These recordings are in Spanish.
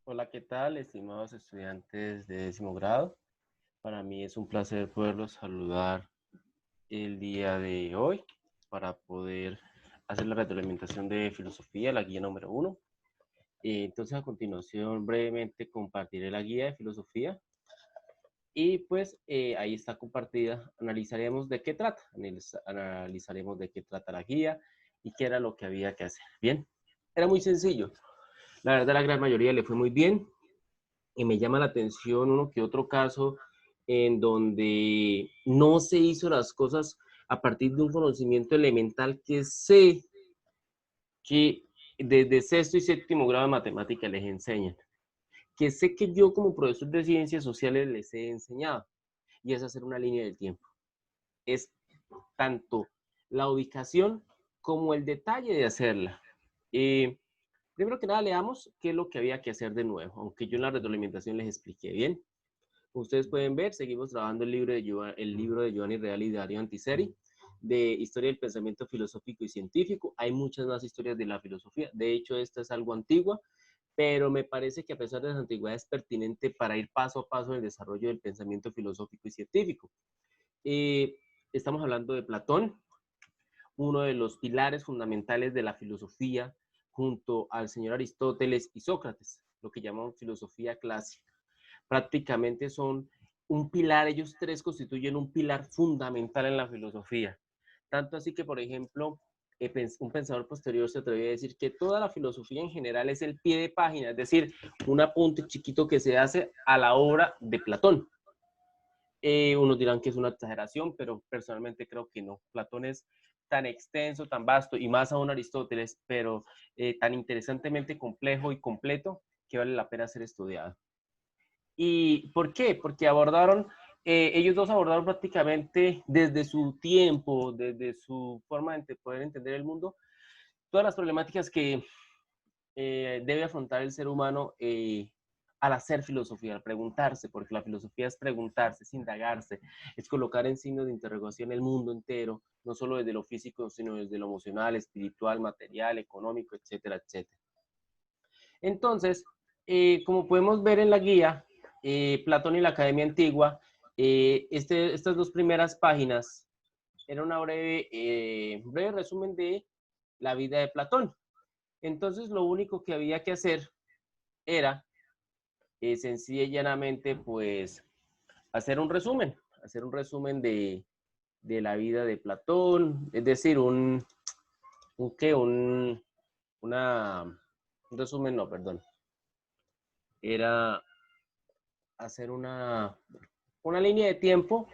Hola, ¿qué tal, estimados estudiantes de décimo grado? Para mí es un placer poderlos saludar el día de hoy para poder hacer la retroalimentación de filosofía, la guía número 1. Entonces, a continuación, brevemente compartiré la guía de filosofía y pues ahí está compartida. Analizaremos de qué trata, analizaremos de qué trata la guía y qué era lo que había que hacer. Bien, era muy sencillo. La verdad, la gran mayoría le fue muy bien. Y me llama la atención uno que otro caso en donde no se hizo las cosas a partir de un conocimiento elemental que sé que desde sexto y séptimo grado de matemática les enseñan, que sé que yo como profesor de ciencias sociales les he enseñado, y es hacer una línea del tiempo. Es tanto la ubicación como el detalle de hacerla. Primero que nada, leamos qué es lo que había que hacer de nuevo, aunque yo en la retroalimentación les expliqué bien. Ustedes pueden ver, seguimos trabajando el libro de Giovanni Real y Dario Antiseri, de Historia del Pensamiento Filosófico y Científico. Hay muchas más historias de la filosofía. De hecho, esta es algo antigua, pero me parece que a pesar de la antigüedad es pertinente para ir paso a paso en el desarrollo del pensamiento filosófico y científico. Estamos hablando de Platón, uno de los pilares fundamentales de la filosofía, junto al señor Aristóteles y Sócrates, lo que llamamos filosofía clásica. Prácticamente son un pilar, ellos tres constituyen un pilar fundamental en la filosofía. Tanto así que, por ejemplo, un pensador posterior se atrevió a decir que toda la filosofía en general es el pie de página, es decir, un apunte chiquito que se hace a la obra de Platón. Unos dirán que es una exageración, pero personalmente creo que no. Platón es tan extenso, tan vasto, y más aún Aristóteles, pero tan interesantemente complejo y completo que vale la pena ser estudiado. ¿Y por qué? Porque ellos dos abordaron prácticamente desde su tiempo, desde su forma de poder entender el mundo, todas las problemáticas que debe afrontar el ser humano al hacer filosofía, al preguntarse, porque la filosofía es preguntarse, es indagarse, es colocar en signo de interrogación el mundo entero, no solo desde lo físico, sino desde lo emocional, espiritual, material, económico, etcétera, etcétera. Entonces, como podemos ver en la guía, Platón y la Academia Antigua, estas dos primeras páginas era una breve resumen de la vida de Platón. Entonces, lo único que había que hacer era sencilla y llanamente, pues, hacer un resumen de la vida de Platón, es decir, ¿qué? Un resumen, no, perdón, era hacer una línea de tiempo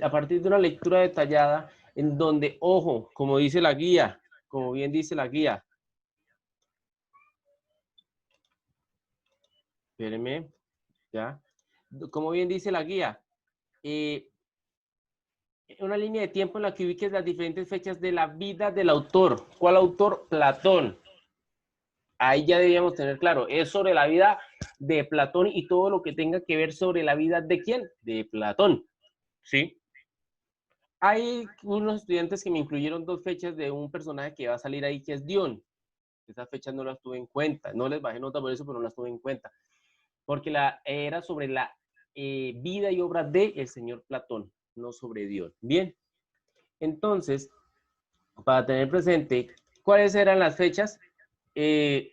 a partir de una lectura detallada en donde, ojo, como dice la guía, como bien dice la guía, espérenme, ya, como bien dice la guía, eh, una línea de tiempo en la que ubiques las diferentes fechas de la vida del autor. ¿Cuál autor? Platón. Ahí ya deberíamos tener claro, es sobre la vida de Platón y todo lo que tenga que ver sobre la vida de quién, de Platón, ¿sí? Hay unos estudiantes que me incluyeron dos fechas de un personaje que va a salir ahí, que es Dion. Esas fechas no las tuve en cuenta, no les bajé nota por eso, pero no las tuve en cuenta, porque era sobre la vida y obra de el señor Platón, no sobre Dion. Bien, entonces, para tener presente cuáles eran las fechas,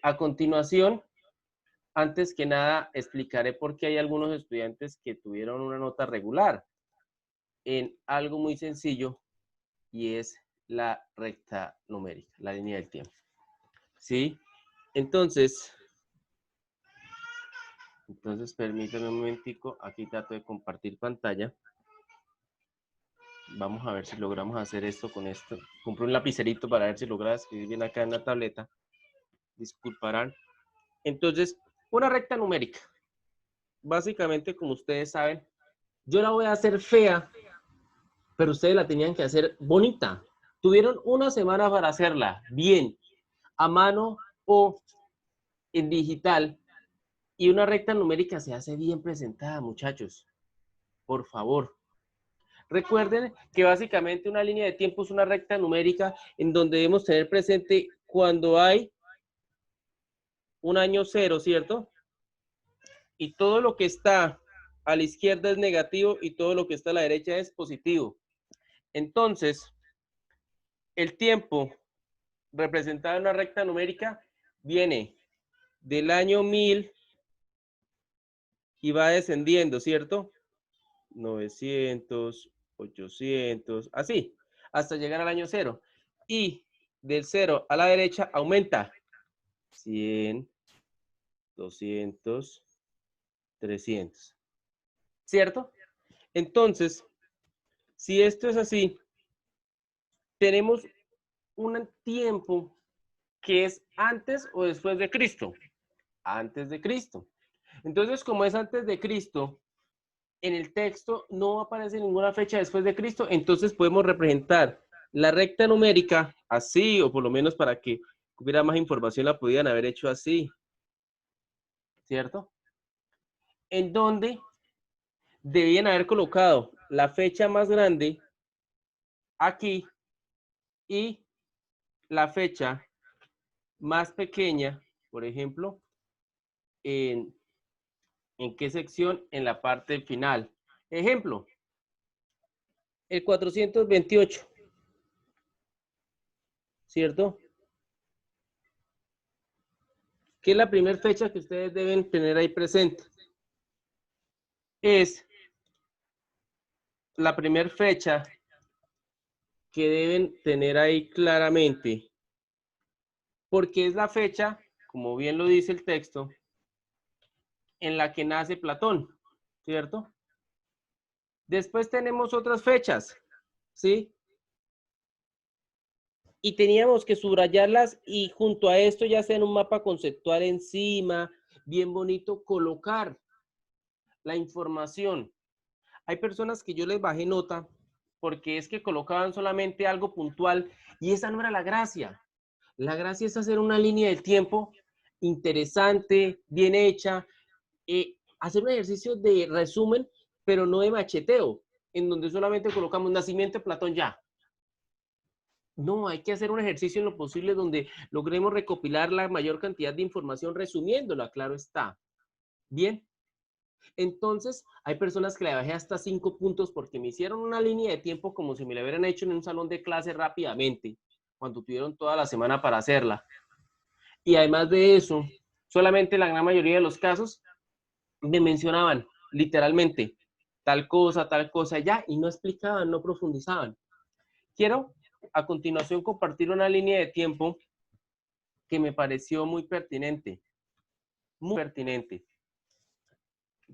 a continuación, antes que nada, explicaré por qué hay algunos estudiantes que tuvieron una nota regular en algo muy sencillo y es la recta numérica, la línea del tiempo. ¿Sí? Entonces permítanme un momentico, aquí trato de compartir pantalla. Vamos a ver si logramos hacer esto con esto. Compré un lapicerito para ver si lograba escribir bien acá en la tableta. Disculparán. Entonces, una recta numérica. Básicamente, como ustedes saben, yo la voy a hacer fea, pero ustedes la tenían que hacer bonita. Tuvieron una semana para hacerla bien, a mano o en digital. Y una recta numérica se hace bien presentada, muchachos. Por favor. Recuerden que básicamente una línea de tiempo es una recta numérica en donde debemos tener presente cuando hay un año cero, ¿cierto? y todo lo que está a la izquierda es negativo y todo lo que está a la derecha es positivo. Entonces, el tiempo representado en una recta numérica viene del año 1000 y va descendiendo, ¿cierto? 900, 800, así, hasta llegar al año 0. Y del 0 a la derecha aumenta 100, 200, 300, ¿cierto? Entonces, si esto es así, tenemos un tiempo que es antes o después de Cristo. Antes de Cristo. Entonces, como es antes de Cristo, en el texto no aparece ninguna fecha después de Cristo, entonces podemos representar la recta numérica así, o por lo menos para que hubiera más información la podían haber hecho así, ¿cierto? En donde debían haber colocado la fecha más grande aquí y la fecha más pequeña, por ejemplo, ¿en qué sección? En la parte final. Ejemplo, el 428, ¿cierto? ¿Qué es la primera fecha que ustedes deben tener ahí presente? Es la primera fecha que deben tener ahí claramente, porque es la fecha, como bien lo dice el texto, en la que nace Platón, ¿cierto? Después tenemos otras fechas, ¿sí? Y teníamos que subrayarlas y junto a esto, ya sea en un mapa conceptual encima, bien bonito, colocar la información. Hay personas que yo les bajé nota porque es que colocaban solamente algo puntual y esa no era la gracia. La gracia es hacer una línea del tiempo interesante, bien hecha, hacer un ejercicio de resumen, pero no de macheteo, en donde solamente colocamos nacimiento de Platón ya. No, hay que hacer un ejercicio en lo posible donde logremos recopilar la mayor cantidad de información resumiéndola, claro está. Bien. Entonces, hay personas que le bajé hasta 5 puntos porque me hicieron una línea de tiempo como si me la hubieran hecho en un salón de clase rápidamente, cuando tuvieron toda la semana para hacerla. Y además de eso, solamente la gran mayoría de los casos me mencionaban literalmente tal cosa ya, y no explicaban, no profundizaban. Quiero a continuación compartir una línea de tiempo que me pareció muy pertinente, muy pertinente.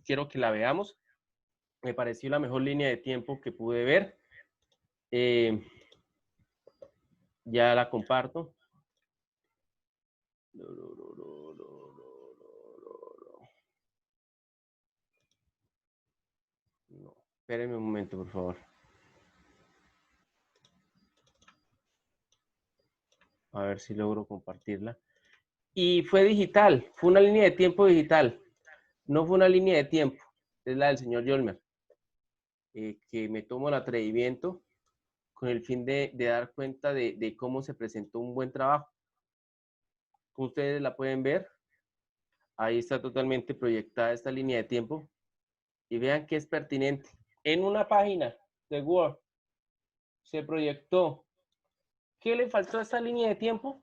Quiero que la veamos. Me pareció la mejor línea de tiempo que pude ver. Ya la comparto. No, espérenme un momento, por favor. A ver si logro compartirla. Y fue digital, fue una línea de tiempo digital. No fue una línea de tiempo, es la del señor Yolmer, que me tomo el atrevimiento con el fin de dar cuenta de cómo se presentó un buen trabajo. Ustedes la pueden ver. Ahí está totalmente proyectada esta línea de tiempo. Y vean que es pertinente. En una página de Word se proyectó. ¿Qué le faltó a esta línea de tiempo?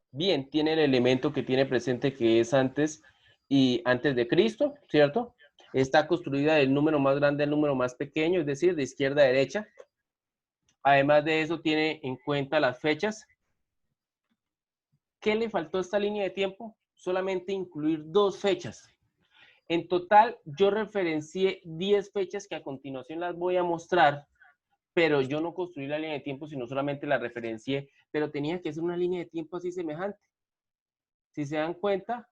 Bien, tiene el elemento que tiene presente que es antes y antes de Cristo, ¿cierto? Está construida del número más grande al número más pequeño, es decir, de izquierda a derecha. Además de eso, tiene en cuenta las fechas. ¿Qué le faltó a esta línea de tiempo? Solamente incluir 2 fechas. En total, yo referencié 10 fechas que a continuación las voy a mostrar, pero yo no construí la línea de tiempo, sino solamente la referencié, pero tenía que ser una línea de tiempo así semejante. Si se dan cuenta,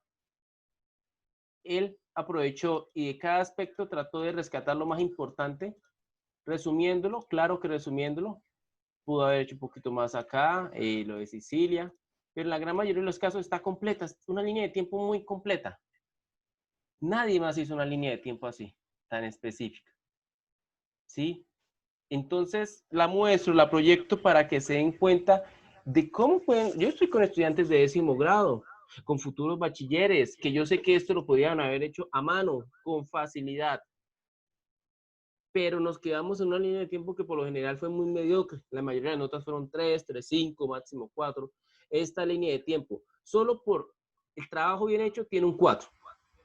él aprovechó y de cada aspecto trató de rescatar lo más importante, resumiéndolo, claro que resumiéndolo, pudo haber hecho un poquito más acá, lo de Sicilia, pero en la gran mayoría de los casos está completa, es una línea de tiempo muy completa. Nadie más hizo una línea de tiempo así, tan específica. ¿Sí? Entonces la muestro, la proyecto para que se den cuenta de cómo pueden. Yo estoy con estudiantes de 10º grado. con futuros bachilleres, que yo sé que esto lo podían haber hecho a mano, con facilidad. Pero nos quedamos en una línea de tiempo que por lo general fue muy mediocre. La mayoría de notas fueron 3, 3, 5, máximo 4. Esta línea de tiempo, solo por el trabajo bien hecho, tiene un 4,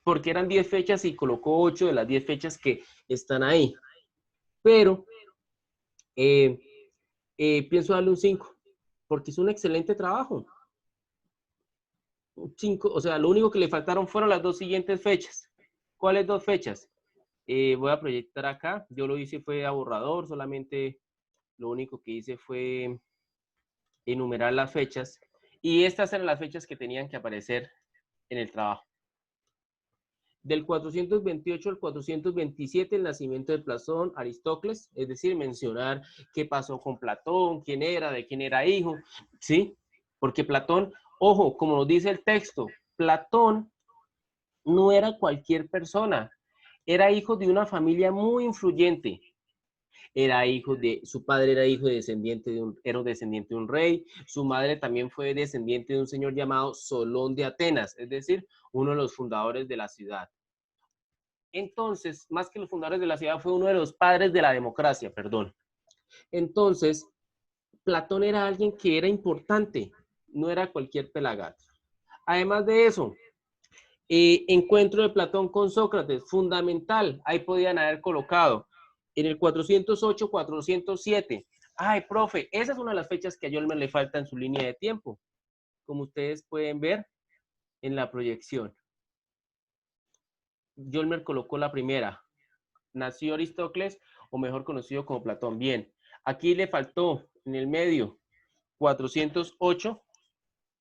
porque eran 10 fechas y colocó 8 de las 10 fechas que están ahí. Pero pienso darle un 5, porque es un excelente trabajo. Un 5, o sea, lo único que le faltaron fueron las dos siguientes fechas. ¿Cuáles dos fechas? Voy a proyectar acá. Yo lo hice fue a borrador, solamente lo único que hice fue enumerar las fechas. Y estas eran las fechas que tenían que aparecer en el trabajo. Del 428 al 427, el nacimiento de Platón, Aristócles, es decir, mencionar qué pasó con Platón, quién era, de quién era hijo, ¿sí? Porque Platón, ojo, como nos dice el texto, Platón no era cualquier persona, era hijo de una familia muy influyente. Era hijo de, su padre era hijo de descendiente de un, era un descendiente de un rey, su madre también fue descendiente de un señor llamado Solón de Atenas, es decir, uno de los fundadores de la ciudad. Entonces, más que los fundadores de la ciudad, fue uno de los padres de la democracia, perdón. Entonces, Platón era alguien que era importante, no era cualquier pelagato. Además de eso, encuentro de Platón con Sócrates, fundamental, ahí podían haber colocado en el 408, 407. Ay, profe, esa es una de las fechas que a Yolmer le falta en su línea de tiempo, como ustedes pueden ver en la proyección. Yolmer colocó la primera, nació Aristócles, o mejor conocido como Platón. Bien, aquí le faltó en el medio 408,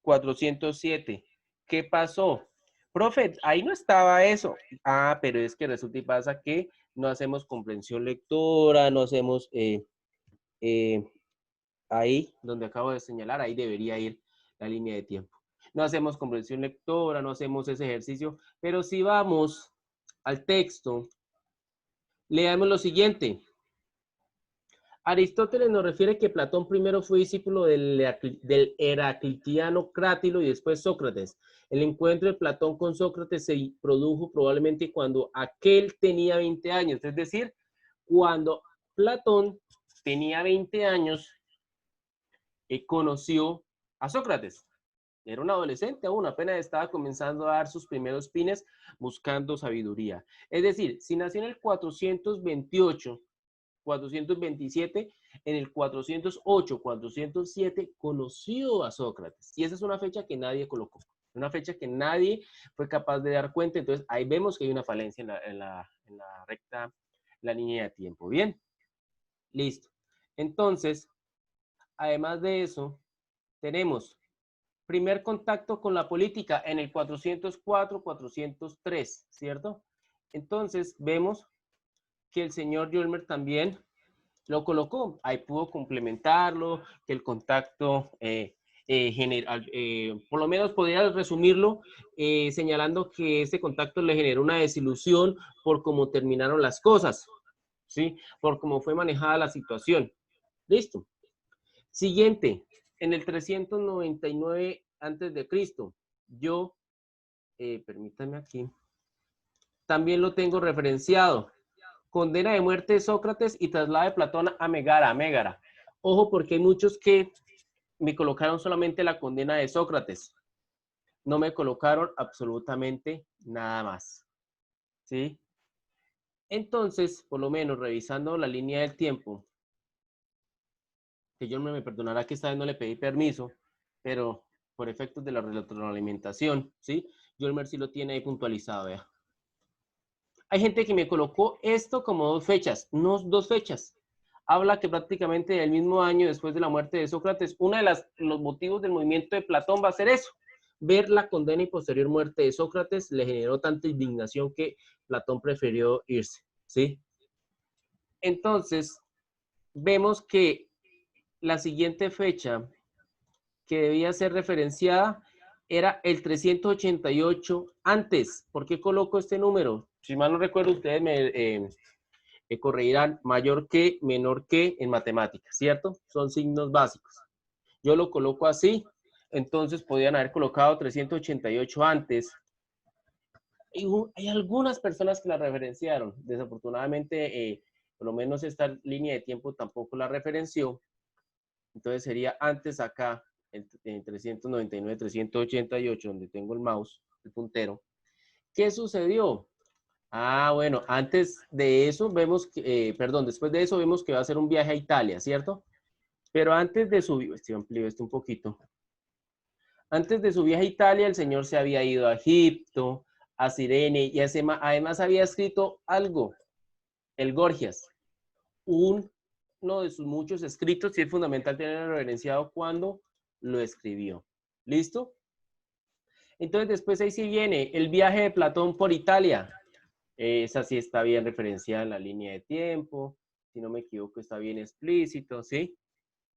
407. ¿Qué pasó? Profe, ahí no estaba eso. Ah, pero es que resulta y pasa que no hacemos comprensión lectora, no hacemos ahí donde acabo de señalar, ahí debería ir la línea de tiempo. No hacemos comprensión lectora, no hacemos ese ejercicio, pero si vamos al texto, leamos lo siguiente. Aristóteles nos refiere que Platón primero fue discípulo del heraclitiano Crátilo y después Sócrates. El encuentro de Platón con Sócrates se produjo probablemente cuando aquel tenía 20 años, es decir, cuando Platón tenía 20 años, conoció a Sócrates. Era un adolescente aún, apenas estaba comenzando a dar sus primeros pines buscando sabiduría. Es decir, si nació en el 428, 427, en el 408, 407, conoció a Sócrates. Y esa es una fecha que nadie colocó, una fecha que nadie fue capaz de dar cuenta. Entonces, ahí vemos que hay una falencia en la recta, la línea de tiempo. Bien, listo. Entonces, además de eso, tenemos primer contacto con la política en el 404, 403, ¿cierto? Entonces, vemos que el señor Yolmer también lo colocó, ahí pudo complementarlo, que el contacto general, por lo menos podría resumirlo señalando que ese contacto le generó una desilusión por cómo terminaron las cosas, ¿sí? Por cómo fue manejada la situación. Listo. Siguiente, en el 399 antes de Cristo, yo, permítanme aquí, también lo tengo referenciado. Condena de muerte de Sócrates y traslado de Platón a Mégara. Ojo, porque hay muchos que me colocaron solamente la condena de Sócrates. No me colocaron absolutamente nada más. ¿Sí? Entonces, por lo menos revisando la línea del tiempo, que yo me perdonará que esta vez no le pedí permiso, pero por efectos de la retroalimentación, ¿sí? Yolmer sí lo tiene ahí puntualizado, vea. Hay gente que me colocó esto como dos fechas, no dos fechas. Habla que prácticamente del mismo año después de la muerte de Sócrates, uno de los motivos del movimiento de Platón va a ser eso. Ver la condena y posterior muerte de Sócrates le generó tanta indignación que Platón prefirió irse, ¿sí? Entonces, vemos que la siguiente fecha que debía ser referenciada era el 388 antes. ¿Por qué coloco este número? Si mal no recuerdo, ustedes me corregirán, mayor que, menor que en matemáticas, ¿cierto? Son signos básicos. Yo lo coloco así Entonces podían haber colocado 388 antes. Hay algunas personas que la referenciaron. Desafortunadamente, por lo menos esta línea de tiempo tampoco la referenció. Entonces sería antes acá, en 399, 388, donde tengo el mouse, el puntero. ¿Qué sucedió? Ah, bueno, antes de eso vemos que, perdón, después de eso vemos que va a hacer un viaje a Italia, ¿cierto? Pero antes de su, amplío esto un poquito. Antes de su viaje a Italia, el señor se había ido a Egipto, a Cirene, y además había escrito algo, el Gorgias, uno de sus muchos escritos, y es fundamental tenerlo referenciado cuando lo escribió. ¿Listo? Entonces después ahí sí viene el viaje de Platón por Italia. Esa sí está bien referenciada en la línea de tiempo, si no me equivoco está bien explícito, ¿sí?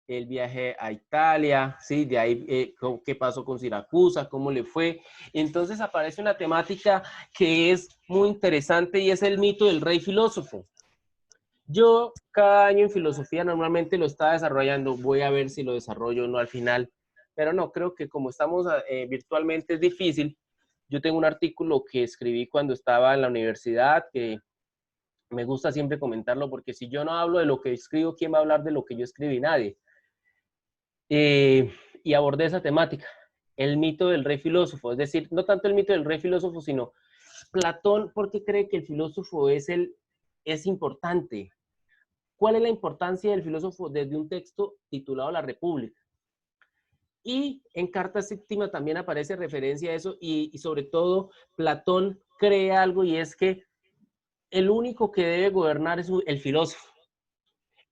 El viaje a Italia, ¿sí? De ahí, qué pasó con Siracusa, cómo le fue. Entonces aparece una temática que es muy interesante y es el mito del rey filósofo. Yo cada año en filosofía normalmente lo estaba desarrollando, voy a ver si lo desarrollo o no al final, pero no, creo que como estamos virtualmente es difícil. Yo tengo un artículo que escribí cuando estaba en la universidad que me gusta siempre comentarlo porque si yo no hablo de lo que escribo, ¿quién va a hablar de lo que yo escribí? Nadie. Y abordé esa temática, el mito del rey filósofo, es decir, no tanto el mito del rey filósofo, sino Platón, ¿por qué cree que el filósofo es importante? ¿Cuál es la importancia del filósofo desde un texto titulado La República? Y en Carta Séptima también aparece referencia a eso y sobre todo Platón cree algo y es que el único que debe gobernar es el filósofo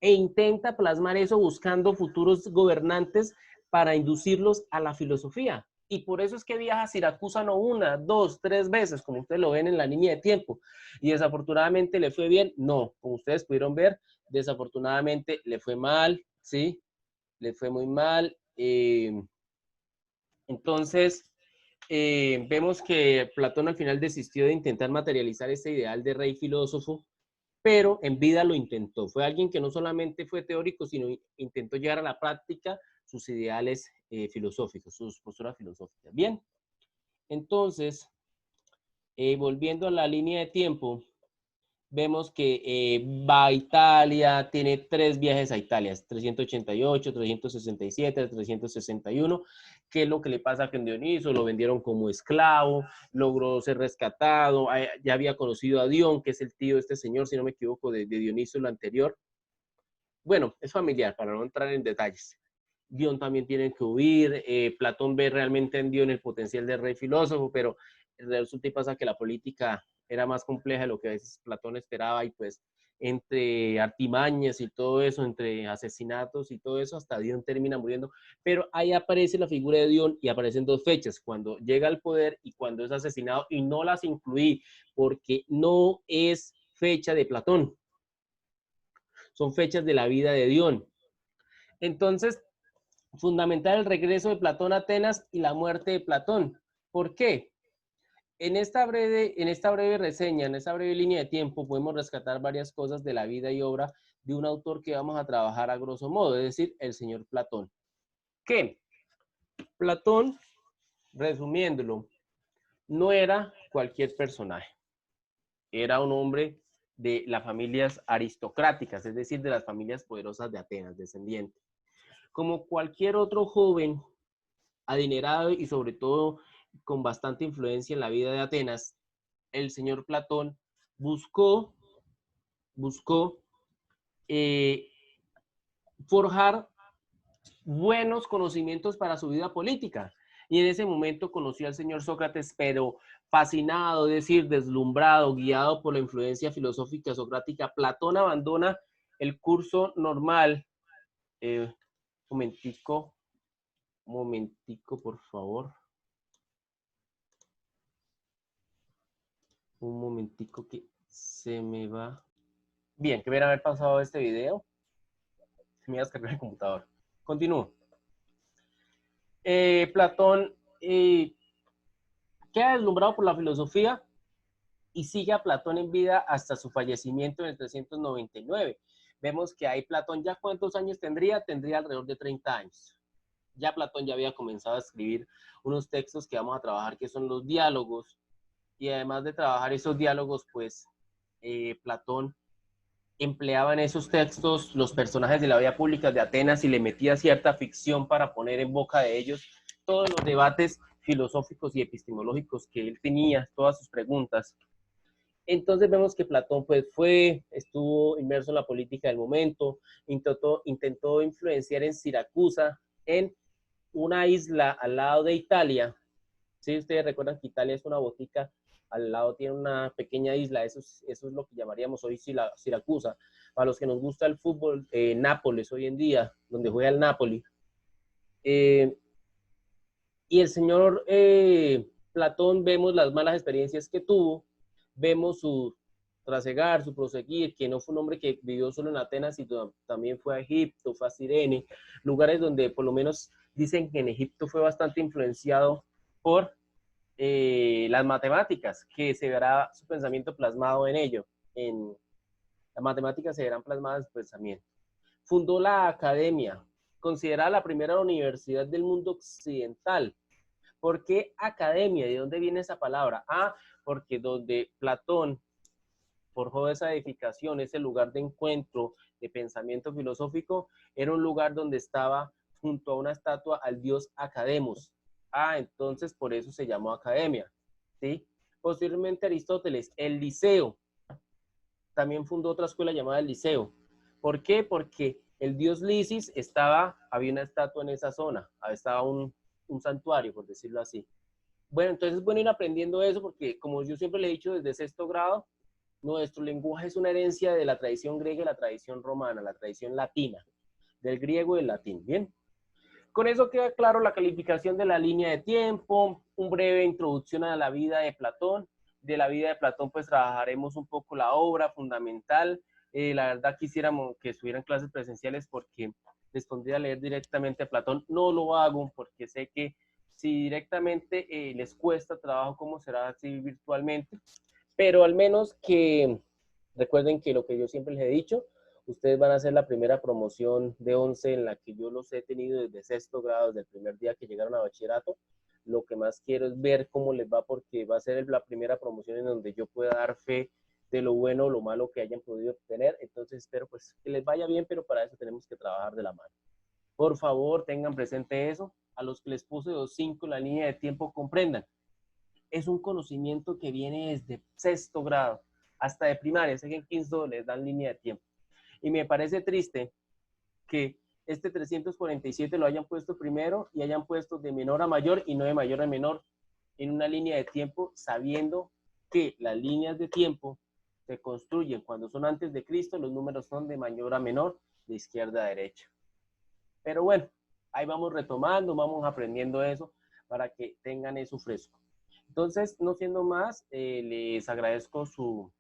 e intenta plasmar eso buscando futuros gobernantes para inducirlos a la filosofía. Y por eso es que viaja a Siracusa no una, dos, tres veces, como ustedes lo ven en la línea de tiempo. Y desafortunadamente le fue bien, no, como ustedes pudieron ver, desafortunadamente le fue mal, ¿sí? Le fue muy mal. Entonces, vemos que Platón al final desistió de intentar materializar ese ideal de rey filósofo, pero en vida lo intentó. Fue alguien que no solamente fue teórico, sino intentó llevar a la práctica sus ideales filosóficos, sus posturas filosóficas. Bien, entonces, volviendo a la línea de tiempo, vemos que va a Italia, tiene 3 viajes a Italia, 388, 367, 361, que es lo que le pasa a Dioniso, lo vendieron como esclavo, logró ser rescatado, ya había conocido a Dion, que es el tío de este señor, si no me equivoco, de Dioniso lo anterior. Bueno, es familiar, para no entrar en detalles. Dion también tiene que huir, Platón ve realmente en Dion el potencial del rey filósofo, pero resulta y pasa que la política era más compleja de lo que a veces Platón esperaba y pues entre artimañas y todo eso, entre asesinatos y todo eso, hasta Dion termina muriendo. Pero ahí aparece la figura de Dion y aparecen 2 fechas, cuando llega al poder y cuando es asesinado, y no las incluí porque no es fecha de Platón, son fechas de la vida de Dion. Entonces, fundamental el regreso de Platón a Atenas y la muerte de Platón. ¿Por qué? En esta breve reseña, en esta breve línea de tiempo, podemos rescatar varias cosas de la vida y obra de un autor que vamos a trabajar a grosso modo, es decir, el señor Platón. ¿Qué? Platón, resumiéndolo, no era cualquier personaje. Era un hombre de las familias aristocráticas, es decir, de las familias poderosas de Atenas, descendiente. Como cualquier otro joven adinerado y sobre todo con bastante influencia en la vida de Atenas, el señor Platón buscó eh, forjar buenos conocimientos para su vida política. Y en ese momento conoció al señor Sócrates, pero fascinado, es decir, deslumbrado, guiado por la influencia filosófica socrática, Platón abandona el curso normal. Momentico, por favor. Un momentico que se me va. Bien, que hubiera haber pasado este video. Se me iba a descargar el computador. Continúo. Platón queda deslumbrado por la filosofía y sigue a Platón en vida hasta su fallecimiento en el 399. Vemos que ahí Platón ya cuántos años tendría, tendría alrededor de 30 años. ya Platón ya había comenzado a escribir unos textos que vamos a trabajar, que son los diálogos, y además de trabajar esos diálogos, pues Platón empleaba en esos textos los personajes de la vida pública de Atenas y le metía cierta ficción para poner en boca de ellos todos los debates filosóficos y epistemológicos que él tenía, todas sus preguntas. Entonces vemos que Platón pues estuvo inmerso en la política del momento, intentó influenciar en Siracusa, en una isla al lado de Italia. Sí, ustedes recuerdan que Italia es una botica, al lado tiene una pequeña isla, eso es lo que llamaríamos hoy Siracusa. Para los que nos gusta el fútbol, Nápoles hoy en día, donde juega el Napoli. Y el señor Platón, vemos las malas experiencias que tuvo, vemos su trasegar, su proseguir, que no fue un hombre que vivió solo en Atenas, sino también fue a Egipto, fue a Cirene, lugares donde por lo menos dicen que en Egipto fue bastante influenciado por las matemáticas, que se verá su pensamiento plasmado en ello. En las matemáticas se verán plasmadas en su pensamiento. Fundó la academia, considerada la primera universidad del mundo occidental. ¿Por qué academia? ¿De dónde viene esa palabra? Ah, porque donde Platón forjó esa edificación, ese lugar de encuentro, de pensamiento filosófico, era un lugar donde estaba junto a una estatua al dios Academos. Ah, entonces por eso se llamó academia, ¿sí? Posteriormente Aristóteles, el Liceo, también fundó otra escuela llamada el Liceo. ¿Por qué? Porque el dios Lisis había una estatua en esa zona, estaba un santuario, por decirlo así. Bueno, entonces es bueno ir aprendiendo eso porque, como yo siempre le he dicho desde sexto grado, nuestro lenguaje es una herencia de la tradición griega y la tradición romana, la tradición latina, del griego y del latín. Bien, con eso queda claro la calificación de la línea de tiempo, un breve introducción a la vida de Platón. De la vida de Platón pues trabajaremos un poco la obra fundamental. La verdad quisiéramos que estuvieran clases presenciales porque les pondría a leer directamente a Platón. No lo hago porque sé que si directamente les cuesta trabajo, ¿cómo será así virtualmente? Pero al menos que recuerden que lo que yo siempre les he dicho, ustedes van a hacer la primera promoción de 11 en la que yo los he tenido desde sexto grado, desde el primer día que llegaron a bachillerato. Lo que más quiero es ver cómo les va porque va a ser la primera promoción en donde yo pueda dar fe de lo bueno o lo malo que hayan podido obtener. Entonces espero pues que les vaya bien, pero para eso tenemos que trabajar de la mano. Por favor, tengan presente eso. A los que les puse 2.5 la línea de tiempo, comprendan. Es un conocimiento que viene desde sexto grado hasta de primaria. Sé que en quinto les dan línea de tiempo. Y me parece triste que este 347 lo hayan puesto primero y hayan puesto de menor a mayor y no de mayor a menor en una línea de tiempo, sabiendo que las líneas de tiempo se construyen cuando son antes de Cristo, los números son de mayor a menor, de izquierda a derecha. Pero bueno, ahí vamos retomando, vamos aprendiendo eso para que tengan eso fresco. Entonces, no siendo más, les agradezco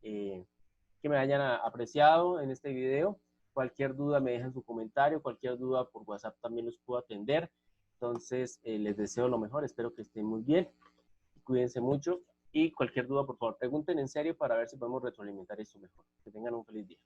que me hayan apreciado en este video. Cualquier duda me dejan su comentario, cualquier duda por WhatsApp también los puedo atender. Entonces, les deseo lo mejor, espero que estén muy bien, cuídense mucho y cualquier duda, por favor, pregunten en serio para ver si podemos retroalimentar esto mejor. Que tengan un feliz día.